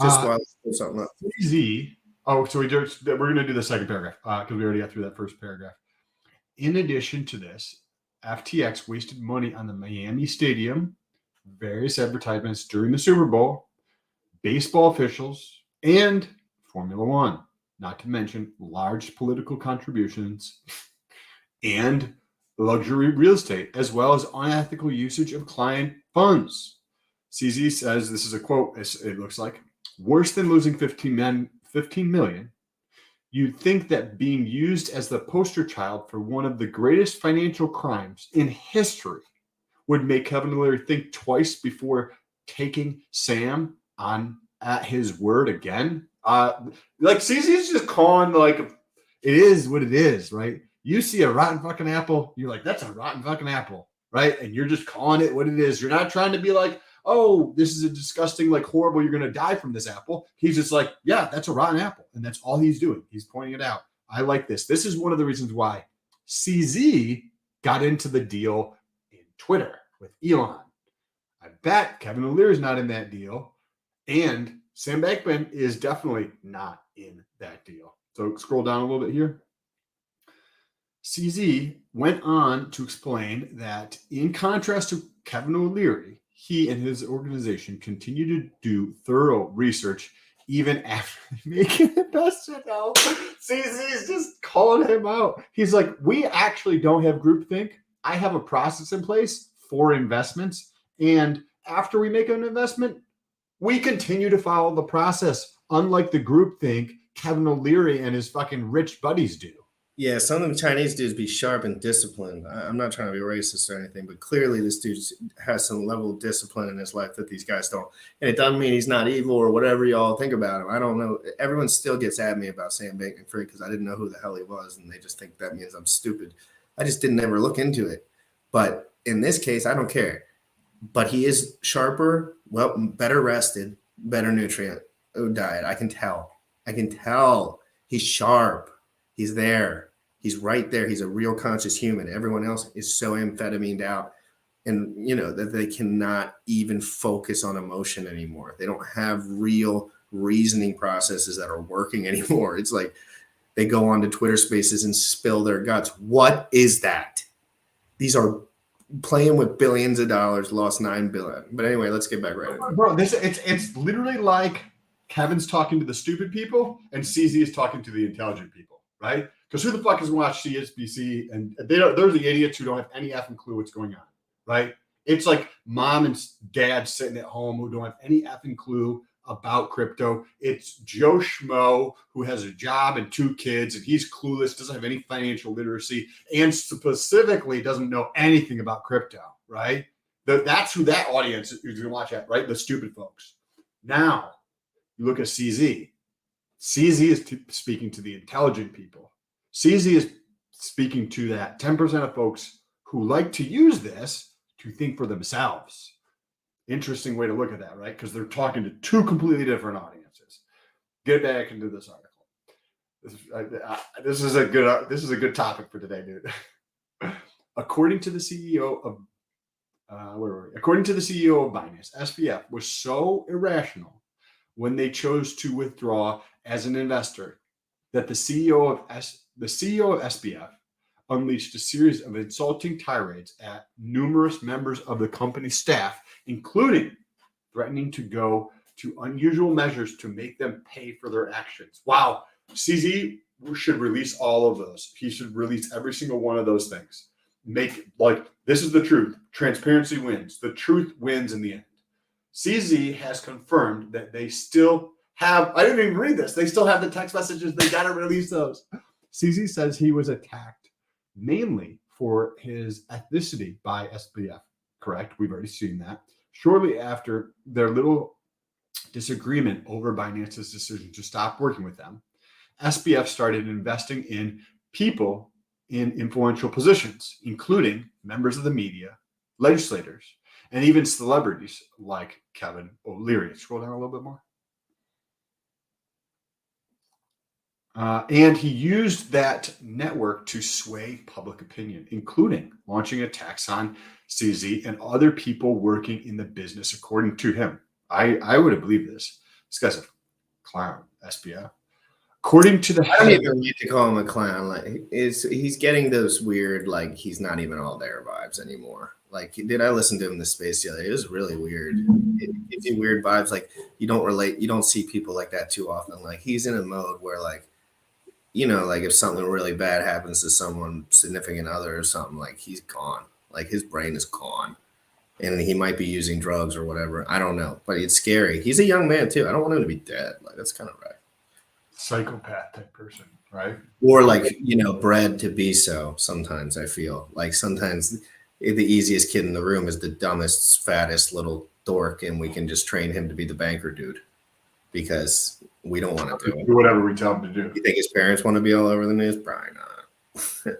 just while I pull something up? CZ. Oh, so we're going to do the second paragraph because we already got through that first paragraph. In addition to this, FTX wasted money on the Miami Stadium, various advertisements during the Super Bowl, baseball officials, and Formula One, not to mention large political contributions and luxury real estate, as well as unethical usage of client funds. CZ says, this is a quote, it looks like, worse than losing 15 million. You'd think that being used as the poster child for one of the greatest financial crimes in history would make Kevin O'Leary think twice before taking Sam on at his word again. Like CZ's just calling, like, it is what it is, right? You see a rotten fucking apple, you're like, that's a rotten fucking apple, right? And you're just calling it what it is. You're not trying to be like, oh, this is a disgusting, like horrible, you're going to die from this apple. He's just like, yeah, that's a rotten apple. And that's all he's doing. He's pointing it out. I like this. This is one of the reasons why CZ got into the deal in Twitter with Elon. I bet Kevin O'Leary's not in that deal. And Sam Bankman is definitely not in that deal. So scroll down a little bit here. CZ went on to explain that in contrast to Kevin O'Leary, he and his organization continue to do thorough research even after making an investment. Now, CZ is just calling him out. He's like, we actually don't have groupthink. I have a process in place for investments. And after we make an investment, we continue to follow the process, unlike the groupthink Kevin O'Leary and his fucking rich buddies do. Yeah, some of them Chinese dudes be sharp and disciplined. I'm not trying to be racist or anything, but clearly this dude has some level of discipline in his life that these guys don't. And it doesn't mean he's not evil or whatever y'all think about him. I don't know. Everyone still gets at me about Sam Bankman-Fried because I didn't know who the hell he was, and they just think that means I'm stupid. I just didn't ever look into it. But in this case, I don't care. But he is sharper, well, better rested, better nutrient diet. I can tell. He's sharp. He's there. He's right there. He's a real conscious human. Everyone else is so amphetamine out, and that they cannot even focus on emotion anymore. They don't have real reasoning processes that are working anymore. It's like they go on to Twitter Spaces and spill their guts. What is that? These are playing with billions of dollars, lost $9 billion. But anyway, let's get back right into it. Bro, it's literally like Kevin's talking to the stupid people and CZ is talking to the intelligent people, right? Because who the fuck has watched CSBC? And they're the idiots who don't have any effing clue what's going on, right? It's like mom and dad sitting at home who don't have any effing clue about crypto. It's Joe Schmo who has a job and 2 kids, and he's clueless, doesn't have any financial literacy, and specifically doesn't know anything about crypto, right? That's who that audience is going to watch at, right? The stupid folks. Now, you look at CZ. CZ is speaking to the intelligent people. CZ is speaking to that 10% of folks who like to use this to think for themselves. Interesting way to look at that, right? Because they're talking to 2 completely different audiences. Get back into this article. This is a good topic for today, dude. According to the CEO of Binance, SBF was so irrational when they chose to withdraw as an investor that the CEO of SBF unleashed a series of insulting tirades at numerous members of the company's staff, including threatening to go to unusual measures to make them pay for their actions. Wow. CZ should release all of those. He should release every single one of those things. This is the truth. Transparency wins. The truth wins in the end. CZ has confirmed that they still have, I didn't even read this, they still have the text messages. They got to release those. CZ says he was attacked mainly for his ethnicity by SBF. Correct. We've already seen that. Shortly after their little disagreement over Binance's decision to stop working with them, SBF started investing in people in influential positions, including members of the media legislators, and even celebrities like Kevin O'Leary. Scroll down a little bit more. And he used that network to sway public opinion, including launching attacks on CZ and other people working in the business, according to him. I would have believed this. This guy's a clown, SBF. According to the I don't even need to call him a clown. Like he's getting those weird, like he's not even all there vibes anymore. Like, did I listen to him in the space the other day? It was really weird. It gives you weird vibes. Like you don't see people like that too often. Like he's in a mode where like, you know, like if something really bad happens to someone significant other or something, like he's gone. Like his brain is gone. And he might be using drugs or whatever. I don't know. But it's scary. He's a young man too. I don't want him to be dead. Like that's kind of right. Psychopath type person, right? Or like, you know, bred to be so. Sometimes I feel like sometimes the easiest kid in the room is the dumbest, fattest little dork, and we can just train him to be the banker dude because we don't want to do it. Do whatever we tell him to do. You think his parents want to be all over the news? Probably not.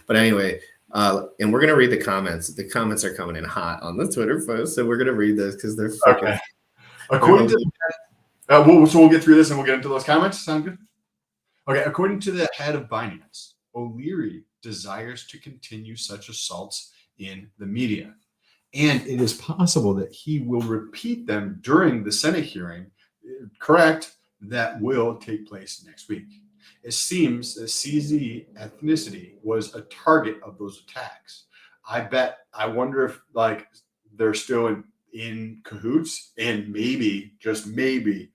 But anyway, and we're gonna read the comments. The comments are coming in hot on the Twitter post, so we're gonna read those because they're fucking. Okay. According to we'll get through this and we'll get into those comments. Sound good? Okay. According to the head of Binance, O'Leary desires to continue such assaults in the media, and it is possible that he will repeat them during the Senate hearing. Correct? That will take place next week. It seems that CZ ethnicity was a target of those attacks. I wonder if like they're still in cahoots and maybe, just maybe,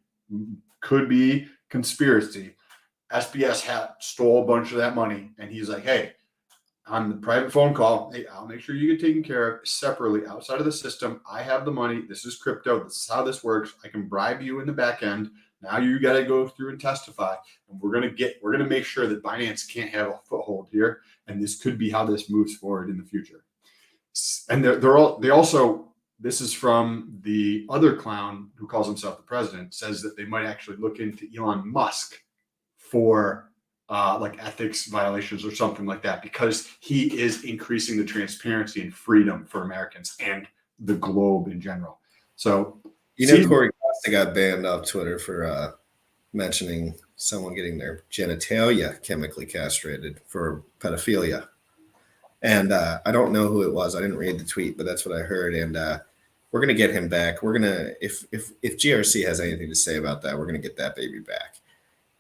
could be conspiracy. SBS stole a bunch of that money and he's like, hey, on the private phone call, hey, I'll make sure you get taken care of separately outside of the system. I have the money. This is crypto. This is how this works. I can bribe you in the back end. Now you got to go through and testify. And we're going to make sure that Binance can't have a foothold here. And this could be how this moves forward in the future. And they also, this is from the other clown who calls himself the president, says that they might actually look into Elon Musk for like ethics violations or something like that, because he is increasing the transparency and freedom for Americans and the globe in general. So, you know, Corey Costa got banned off Twitter for mentioning someone getting their genitalia chemically castrated for pedophilia. And I don't know who it was. I didn't read the tweet, but that's what I heard. And we're going to get him back. We're going to, if GRC has anything to say about that, we're going to get that baby back.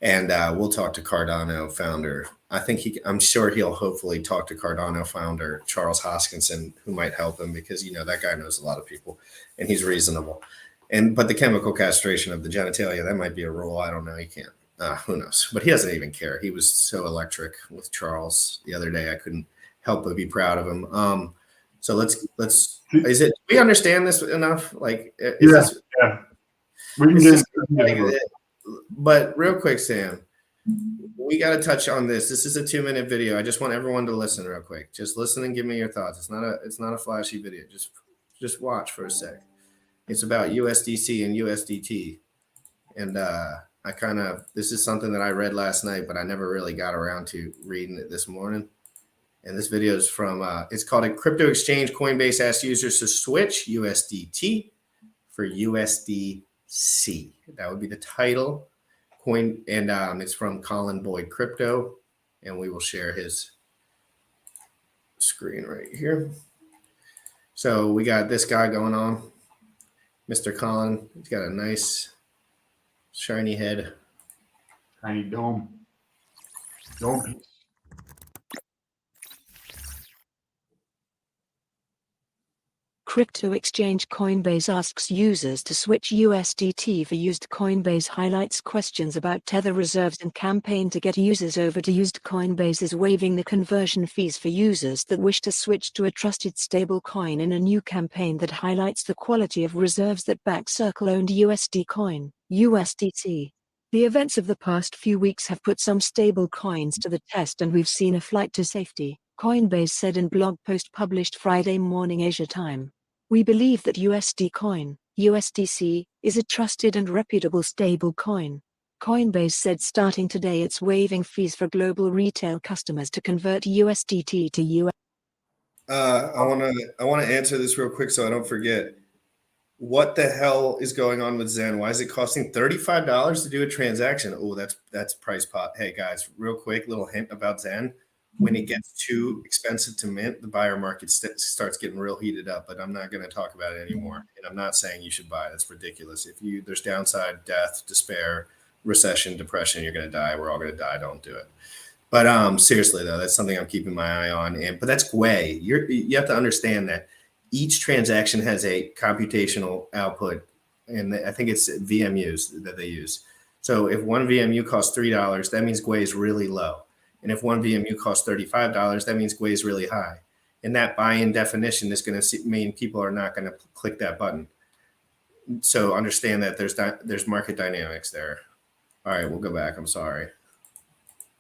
And we'll talk to Cardano founder. I'm sure he'll hopefully talk to Cardano founder Charles Hoskinson, who might help him because, you know, that guy knows a lot of people and he's reasonable. But the chemical castration of the genitalia, that might be a rule. I don't know. He can't. Who knows? But he doesn't even care. He was so electric with Charles the other day. I couldn't help but be proud of him. So let's. Do we understand this enough? Like, yeah. We can get. But real quick, Sam, we got to touch on this. This is a 2-minute video. I just want everyone to listen real quick. Just listen and give me your thoughts. It's not a flashy video. Just watch for a sec. It's about USDC and USDT. And this is something that I read last night, but I never really got around to reading it this morning. And this video is from, it's called A Crypto Exchange. Coinbase asks users to switch USDT for USDC. That would be the title. And it's from Colin Boyd Crypto. And we will share his screen right here. So we got this guy going on. Mr. Colin, he's got a nice shiny head. Tiny dome. Dome. Crypto exchange Coinbase asks users to switch USDT for used. Coinbase highlights questions about Tether reserves and campaign to get users over to used. Coinbase is waiving the conversion fees for users that wish to switch to a trusted stablecoin in a new campaign that highlights the quality of reserves that back Circle-owned USD coin, USDT. The events of the past few weeks have put some stable coins to the test, and we've seen a flight to safety, Coinbase said in blog post published Friday morning Asia time. We believe that USD coin, USDC, is a trusted and reputable stable coin. Coinbase said starting today it's waiving fees for global retail customers to convert USDT to US. I want to answer this real quick so I don't forget. What the hell is going on with Zen? Why is it costing $35 to do a transaction? Oh, that's price pot. Hey guys, real quick, little hint about Zen. When it gets too expensive to mint, the buyer market starts getting real heated up. But I'm not going to talk about it anymore. And I'm not saying you should buy it. That's ridiculous. There's downside, death, despair, recession, depression, you're going to die. We're all going to die. Don't do it. But seriously though, that's something I'm keeping my eye on. But that's Gwei. You have to understand that each transaction has a computational output, and I think it's VMUs that they use. So if one VMU costs $3, that means Gwei is really low. And if one VMU costs $35, that means Gwei is really high. And that buy-in definition is going to mean people are not going to click that button. So understand that there's market dynamics there. All right, we'll go back. I'm sorry.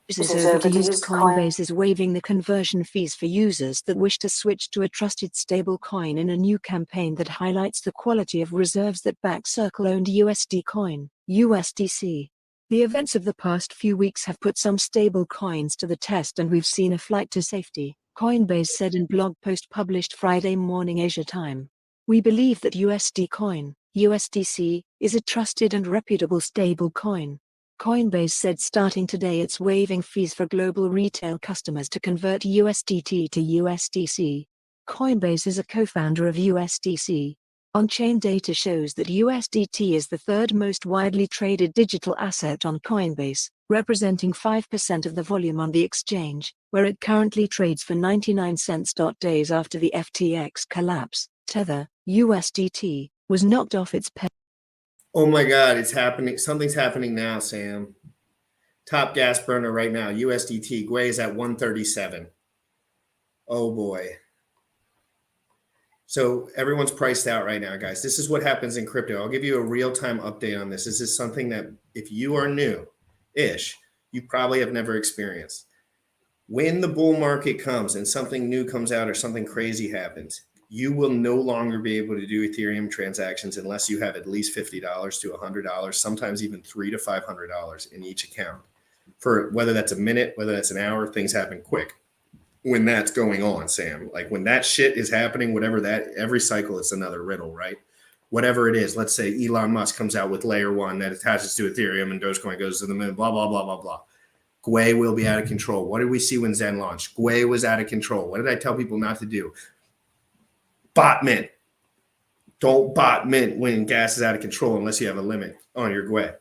Users over to used Coinbase is waiving the conversion fees for users that wish to switch to a trusted stablecoin in a new campaign that highlights the quality of reserves that back Circle-owned USD coin, USDC. The events of the past few weeks have put some stable coins to the test, and we've seen a flight to safety, Coinbase said in blog post published Friday morning Asia time. We believe that USD coin, USDC, is a trusted and reputable stablecoin. Coinbase said starting today it's waiving fees for global retail customers to convert USDT to USDC. Coinbase is a co-founder of USDC. On-chain data shows that USDT is the third most widely traded digital asset on Coinbase, representing 5% of the volume on the exchange, where it currently trades for 99 cents. Days after the FTX collapse, Tether, USDT, was knocked off its pair. Oh my God, it's happening. Something's happening now, Sam. Top gas burner right now, USDT. Gwei is at 137. Oh boy. So everyone's priced out right now, guys. This is what happens in crypto. I'll give you a real-time update on this. This is something that if you are new-ish, you probably have never experienced. When the bull market comes and something new comes out or something crazy happens, you will no longer be able to do Ethereum transactions unless you have at least $50 to $100, sometimes even $300 to $500 in each account. For whether that's a minute, whether that's an hour, things happen quick. When that's going on, Sam, like when that shit is happening, whatever that, every cycle is another riddle, right? Whatever it is, let's say Elon Musk comes out with layer one that attaches to Ethereum and Dogecoin goes to the moon, blah, blah, blah, blah, blah. Gwei will be out of control. What did we see when Zen launched? Gwei was out of control. What did I tell people not to do? Bot mint. Don't bot mint when gas is out of control unless you have a limit on your Gwei.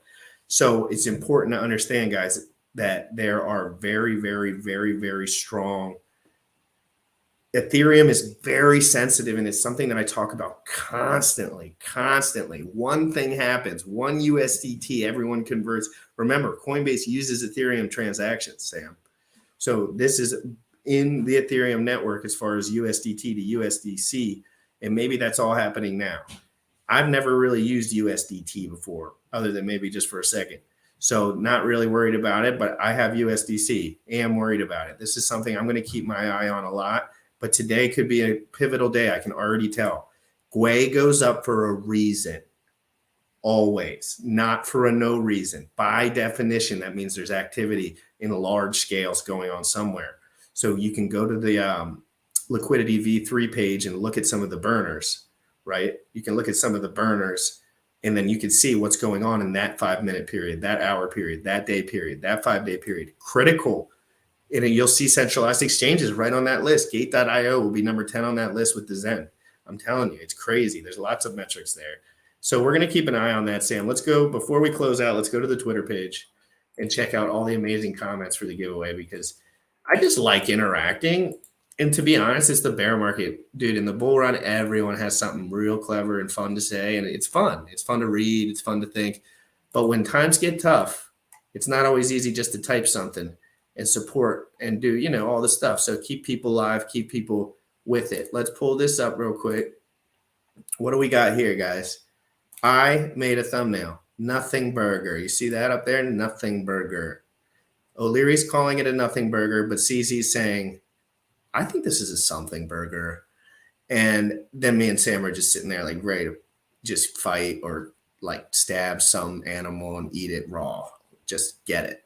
So it's important to understand, guys, that there are very, very, very, very strong. Ethereum is very sensitive, and it's something that I talk about constantly. One thing happens, one USDT, everyone converts. Remember, Coinbase uses Ethereum transactions, Sam. So this is in the Ethereum network as far as USDT to USDC, and maybe that's all happening now. I've never really used USDT before, other than maybe just for a second. So not really worried about it, but I have USDC. Am worried about it. This is something I'm going to keep my eye on a lot. But today could be a pivotal day. I can already tell. Gwei goes up for a reason. Always. Not for a no reason. By definition, that means there's activity in large scales going on somewhere. So you can go to the Liquidity V3 page and look at some of the burners, right? You can look at some of the burners, and then you can see what's going on in that 5-minute period, that hour period, that day period, that 5-day period. Critical. And you'll see centralized exchanges right on that list. Gate.io will be number 10 on that list with the Zen. I'm telling you, it's crazy. There's lots of metrics there. So we're going to keep an eye on that, Sam. Let's go, before we close out, let's go to the Twitter page and check out all the amazing comments for the giveaway, because I just like interacting. And to be honest, it's the bear market, dude. In the bull run, everyone has something real clever and fun to say. And it's fun. It's fun to read. It's fun to think. But when times get tough, it's not always easy just to type something and support and do, all the stuff. So keep people live, keep people with it. Let's pull this up real quick. What do we got here, guys? I made a thumbnail. Nothing burger. You see that up there? Nothing burger. O'Leary's calling it a nothing burger, but CZ's saying, I think this is a something burger. And then me and Sam are just sitting there like ready to just fight or like stab some animal and eat it raw. Just get it.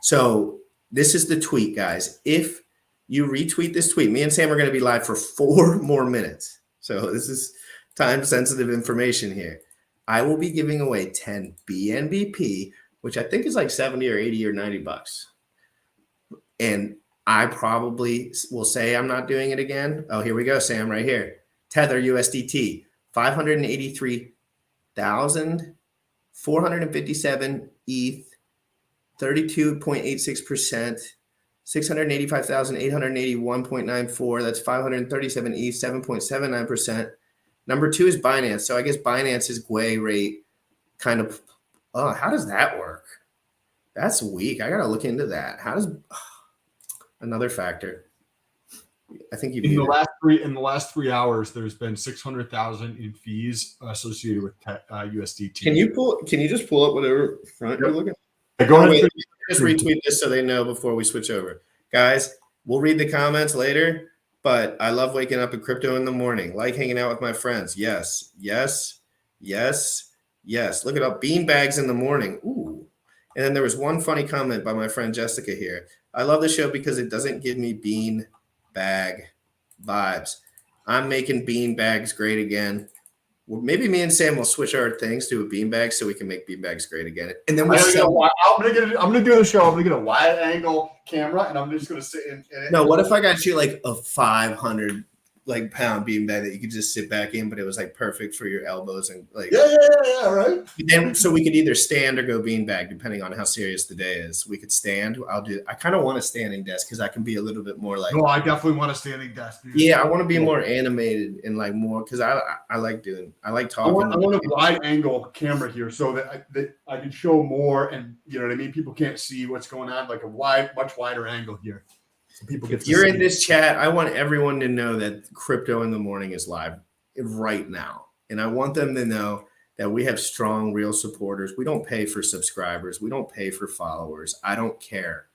So this is the tweet, guys. If you retweet this tweet. Me and Sam are going to be live for 4 more minutes. So this is time sensitive information here. I will be giving away 10 BNBP, which I think is like 70 or 80 or 90 bucks. And I probably will say I'm not doing it again. Oh, here we go, Sam, right here. Tether USDT, 583,457 ETH, 32.86%, 685,881.94. That's 537 ETH, 7.79%. Number 2 is Binance. So I guess Binance's Gwei rate kind of, oh, how does that work? That's weak. I got to look into that. How does another factor? I think you in the last 3 hours, there's been 600,000 in fees associated with USDT. Can you just pull up whatever front you're looking at? Go ahead. Wait, just retweet this so they know before we switch over. Guys, we'll read the comments later, but I love waking up in crypto in the morning. Like hanging out with my friends. Yes, yes, yes, yes. Look it up. Bean bags in the morning. Ooh. And then there was one funny comment by my friend Jessica here. I love the show because it doesn't give me bean bag vibes. I'm making bean bags great again. Well, maybe me and Sam will switch our things to a bean bag so we can make bean bags great again. And then I'm gonna do the show. I'm gonna get a wide angle camera, and I'm just gonna sit in it. No, what if I got you like a 500 pound bean bag that you could just sit back in, but it was like perfect for your elbows and like right. Then so we could either stand or go bean bag depending on how serious the day is. We could stand. I kind of want a standing desk because I can be a little bit more like. No, I definitely want a standing desk. Dude. Yeah, I want to be more animated and like more because I like talking. I want a wide angle camera here so that I can show more, and you know what I mean. People can't see what's going on, like a much wider angle here. So people get. If you're in this chat, I want everyone to know that Crypto in the Morning is live right now, and I want them to know that we have strong, real supporters. We don't pay for subscribers. We don't pay for followers. I don't care.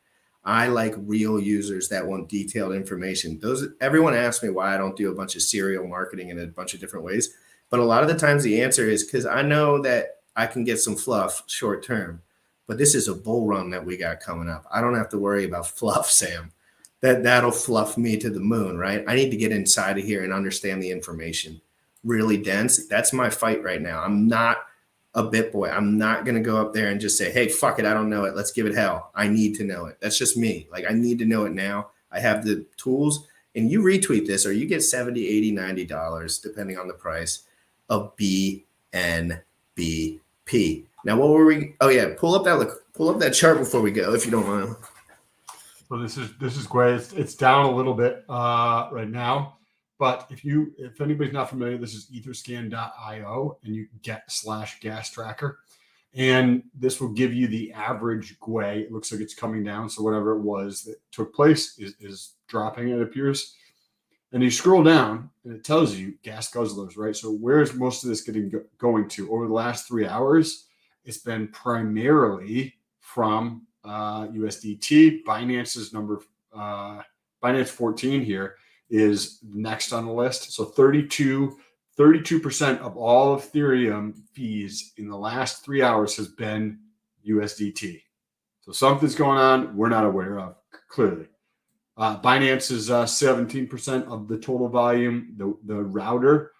I like real users that want detailed information. Everyone asks me why I don't do a bunch of serial marketing in a bunch of different ways, but a lot of the times the answer is because I know that I can get some fluff short term, but this is a bull run that we got coming up. I don't have to worry about fluff, Sam. That'll fluff me to the moon, right? I need to get inside of here and understand the information really dense. That's my fight right now. I'm not a bit boy. I'm not going to go up there and just say, hey, fuck it. I don't know it. Let's give it hell. I need to know it. That's just me. Like I need to know it now. I have the tools, and you retweet this or you get $70, $80, $90, depending on the price of BNBP. Now, what were we? Oh yeah. Pull up that chart before we go, if you don't mind. So this is great. It's down a little bit right now, but if anybody's not familiar, this is etherscan.io, and you get /gas tracker, and this will give you the average Gwei. It looks like it's coming down, so whatever it was that took place is dropping. It appears, and you scroll down, and it tells you gas guzzlers, right? So where's most of this going to? Over the last 3 hours, it's been primarily from USDT. Binance's Binance 14 here is next on the list. So 32% of all Ethereum fees in the last 3 hours has been USDT. So something's going on we're not aware of, clearly. Binance is 17% of the total volume. The router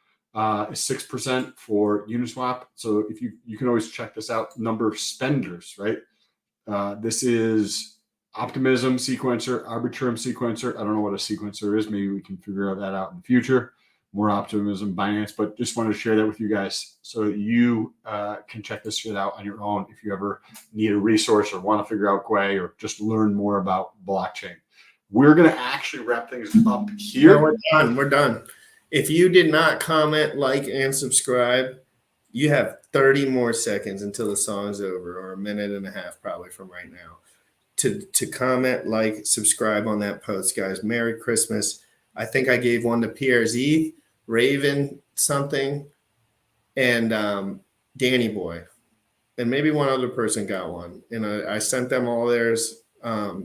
is 6% for Uniswap. So if you can always check this out, number of spenders, right? This is Optimism sequencer, Arbitrum sequencer. I don't know what a sequencer is. Maybe we can figure that out in the future. More Optimism, Binance, but just wanted to share that with you guys so that you can check this shit out on your own if you ever need a resource or want to figure out Gwei or just learn more about blockchain. We're going to actually wrap things up here. No, we're done. If you did not comment, like, and subscribe, you have 30 more seconds until the song's over, or a minute and a half probably from right now, to comment, like, subscribe on that post, guys. Merry Christmas. I think I gave one to Pierre's Eve, Raven something, and Danny Boy. And maybe one other person got one. And I sent them all theirs. I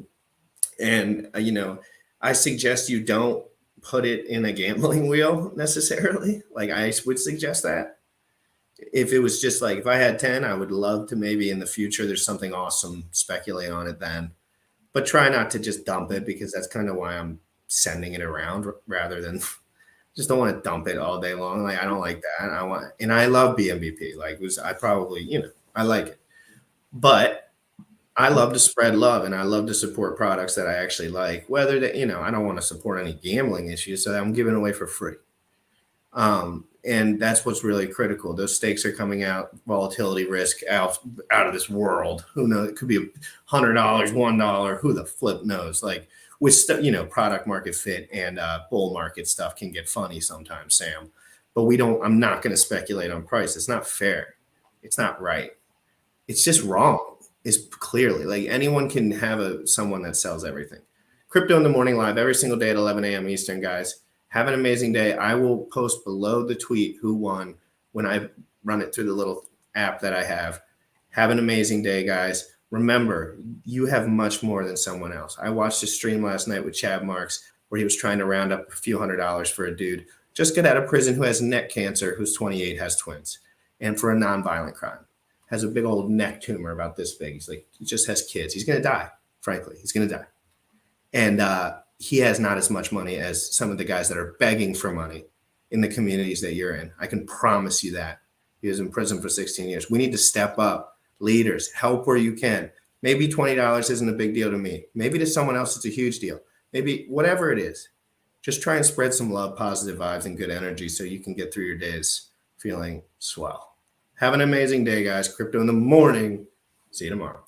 suggest you don't put it in a gambling wheel necessarily. Like, I would suggest that. If it was just like, if I had 10, I would love to maybe in the future, there's something awesome, speculate on it then. But try not to just dump it, because that's kind of why I'm sending it around rather than just don't want to dump it all day long. Like I don't like that. I love BMBP. Like I probably, I like it, but I love to spread love and I love to support products that I actually like, whether that, I don't want to support any gambling issues. So I'm giving away for free. And that's what's really critical. Those stakes are coming out, volatility risk out of this world. Who knows? It could be $100, $1. Who the flip knows? Like with product market fit and bull market stuff can get funny sometimes, Sam. But I'm not going to speculate on price. It's not fair. It's not right. It's just wrong. It's clearly like anyone can have someone that sells everything. Crypto in the Morning live every single day at 11 a.m. Eastern, guys. Have an amazing day. I will post below the tweet who won when I run it through the little app that I have. Have an amazing day, guys. Remember, you have much more than someone else. I watched a stream last night with Chad Marks where he was trying to round up a few $100s for a dude just got out of prison who has neck cancer, who's 28, has twins, and for a nonviolent crime. Has a big old neck tumor about this big. He's like, he just has kids. He's going to die, frankly. He's going to die. And he has not as much money as some of the guys that are begging for money in the communities that you're in. I can promise you that. He was in prison for 16 years. We need to step up. Leaders, help where you can. Maybe $20 isn't a big deal to me. Maybe to someone else it's a huge deal. Maybe whatever it is. Just try and spread some love, positive vibes, and good energy so you can get through your days feeling swell. Have an amazing day, guys. Crypto in the Morning. See you tomorrow.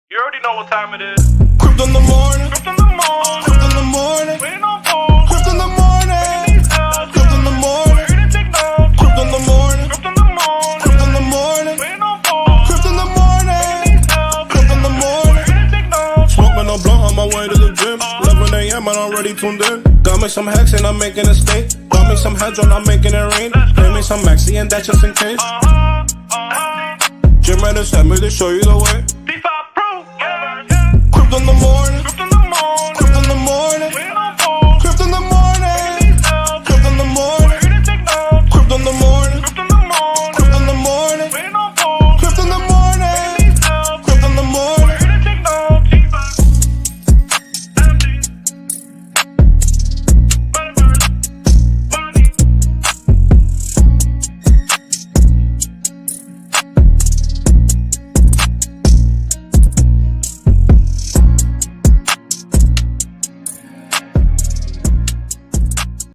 You already know what time it is. Crypto in the morning. Crypto in the morning. Crypto in the morning. We ain't on pause. Crypto in the morning. Crypto in the morning. We're gonna take notes. Crypto in the morning. Crypto in the morning. Crypto in the morning. We ain't on pause. Crypto in the morning. Crypto in the morning. We're gonna take notes. Smoking a blunt on my way to the gym. 11 a.m. and I'm already tuned in. Got me some hacks and I'm making a stake. Got me some hedge on, I'm making it rain. Pay me some maxi and that's just in case. Gym ready sent me to show you the way.